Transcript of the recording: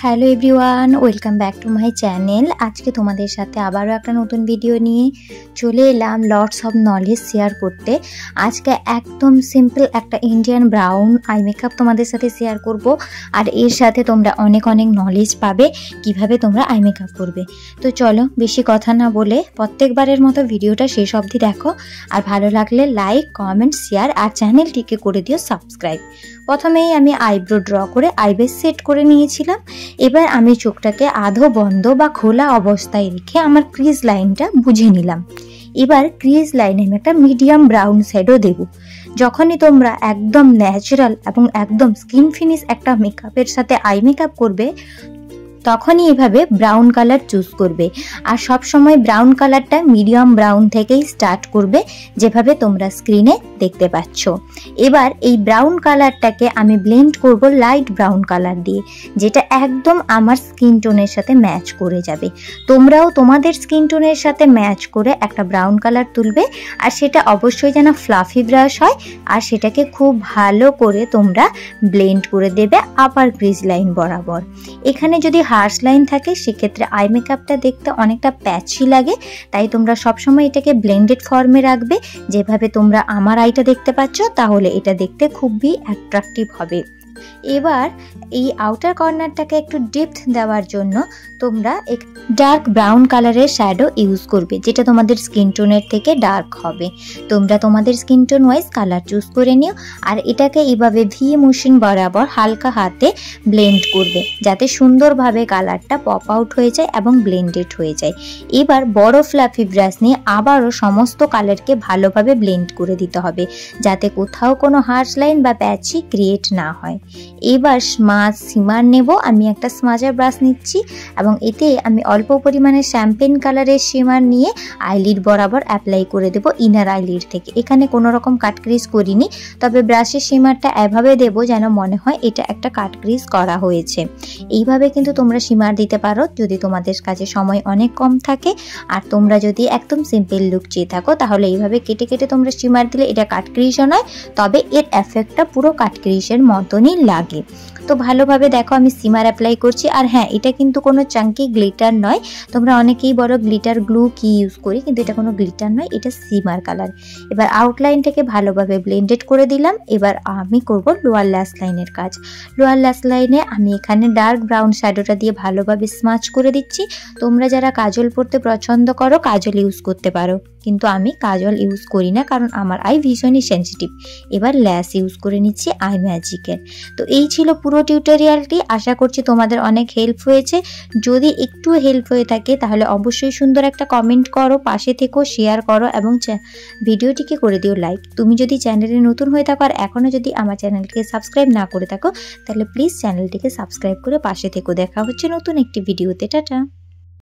Hello everyone, welcome back to my channel. আজকে তোমাদের সাথে আবারও একটা নতুন ভিডিও নিয়ে চলে এলাম লটস অফ নলেজ শেয়ার করতে। আজকে একদম সিম্পল একটা ইন্ডিয়ান ব্রাউন আই মেকআপ তোমাদের সাথে শেয়ার করব, আর এর সাথে তোমরা অনেক নলেজ পাবে কিভাবে তোমরা আই মেকআপ করবে। তো চলো বেশি কথা না বলে প্রত্যেকবারের মতো ভিডিওটা শেষ অবধি দেখো, আর ভালো লাগলে লাইক, কমেন্ট, শেয়ার আর চ্যানেলটিকে করে দিও সাবস্ক্রাইব। প্রথমেই আমি আইব্রো ড্র করে আইব্রো সেট করে নিয়েছিলাম। এবার আমি চোখটাকে আধো বন্ধ বা খোলা অবস্থায় রেখে আমার ক্রিজ লাইনটা বুঝে নিলাম। এবার ক্রিজ লাইনে আমি একটা মিডিয়াম ব্রাউন শেডও দেব। যখনই তোমরা একদম ন্যাচারাল এবং একদম স্কিন ফিনিশ একটা মেকআপের সাথে আই মেকআপ করবে, তখনই এভাবে ব্রাউন কালার চুজ করবে। আর সব সময় ব্রাউন কালারটা মিডিয়াম ব্রাউন থেকেই স্টার্ট করবে, যেভাবে তোমরা স্ক্রিনে দেখতে পাচ্ছ। এবার এই ব্রাউন কালারটাকে আমি ব্লেন্ড করব লাইট ব্রাউন কালার দিয়ে, যেটা একদম আমার স্কিন টোনের সাথে ম্যাচ করে যাবে। তোমরাও তোমাদের স্কিন টোনের সাথে ম্যাচ করে একটা ব্রাউন কালার তুলবে, আর সেটা অবশ্যই যেন ফ্লাফি ব্রাশ হয়, আর সেটাকে খুব ভালো করে তোমরা ব্লেন্ড করে দেবে আপার ক্রিজ লাইন বরাবর। এখানে যদি হার্শ লাইন থাকে সেক্ষেত্রে আই মেকআপটা দেখতে অনেকটা প্যাচি লাগে, তাই তোমরা সবসময় এটাকে ব্লেন্ডেড ফর্মে রাখবে। যেভাবে তোমরা আমার আইটা দেখতে পাচ্ছ, তাহলে এটা দেখতে খুবই অ্যাট্রাকটিভ হবে। এবার এই আউটার কর্নারটাকে একটু ডেপথ দেওয়ার জন্য তোমরা ডার্ক ব্রাউন কালারের শ্যাডো ইউজ করবে, যেটা তোমাদের স্কিন টোনের থেকে ডার্ক হবে। তোমরা তোমাদের skin tone wise colour choose করে নিও, আর এটাকে এইভাবে ভি মোশন বরাবর হালকা হাতে ব্লেন্ড করবে, যাতে সুন্দরভাবে কালারটা পপ আউট হয়ে যায় এবং ব্লেন্ডেড হয়ে যায়। এবার বড় ফ্লাফি ব্রাশ নিয়ে আবারও সমস্ত কালারকে ভালোভাবে ব্লেন্ড করে দিতে হবে, যাতে কোথাও কোনো হার্শ লাইন বা প্যাচি ক্রিয়েট না হয়। এবার সিমার নেব। আমি একটা স্মাজার ব্রাশ নিচ্ছি এবং এতে আমি অল্প পরিমাণে শ্যাম্পেন কালারের শিমার নিয়ে আইলিড বরাবর অ্যাপ্লাই করে দেব ইনার আইলিড থেকে। এখানে কোনো রকম কাট ক্রিজ করিনি, তবে ব্রাশের শিমারটা এভাবে দেব যেন মনে হয় এটা একটা কাট ক্রিজ করা হয়েছে। এইভাবে কিন্তু তোমরা শিমার দিতে পারো যদি তোমাদের কাছে সময় অনেক কম থাকে। আর তোমরা যদি একদম সিম্পল লুক চেয়ে থাকো, তাহলে এইভাবে কেটে কেটে তোমরা শিমার দিলে এটা কাট ক্রিজও নয়, তবে এর এফেক্টটা পুরো কাট ক্রিজের মতনই লাগে। তো ভালোভাবে দেখো আমি সিমার অ্যাপ্লাই করছি। আর হ্যাঁ, এটা কিন্তু কোনো চাঙ্কি গ্লিটার নয়। তোমরা অনেকেই বড় গ্লিটার গ্লু কি ইউজ করি, কিন্তু এটা কোনো গ্লিটার নয়, এটা সিমার কালার। এবার আউটলাইনটাকে ভালোভাবে ব্লেন্ডেড করে দিলাম। এবার আমি করব লোয়ার ল্যাশ লাইনের কাজ। লোয়ার ল্যাশ লাইনে আমি এখানে ডার্ক ব্রাউন শ্যাডোটা দিয়ে ভালোভাবে স্মাচ করে দিচ্ছি। তোমরা যারা কাজল পরতে পছন্দ করো কাজল ইউজ করতে পারো, কিন্তু আমি কাজল ইউজ করি না, কারণ আমার আই ভীষণই সেন্সিটিভ। এবার ল্যাশ ইউজ করে নিচ্ছি আই ম্যাজিকের। তো এই ছিল পুরো টিউটোরিয়ালটি। আশা করছি তোমাদের অনেক হেল্প হয়েছে। যদি একটু হেল্প হয়ে থাকে তাহলে অবশ্যই সুন্দর একটা কমেন্ট করো, পাশে থেকো, শেয়ার করো এবং ভিডিওটিকে করে দিও লাইক। তুমি যদি চ্যানেলে নতুন হয়ে থাকো আর এখনও যদি আমার চ্যানেলকে সাবস্ক্রাইব না করে থাকো, তাহলে প্লিজ চ্যানেলটিকে সাবস্ক্রাইব করে পাশে থেকো। দেখা হচ্ছে নতুন একটি ভিডিওতে। টাটা।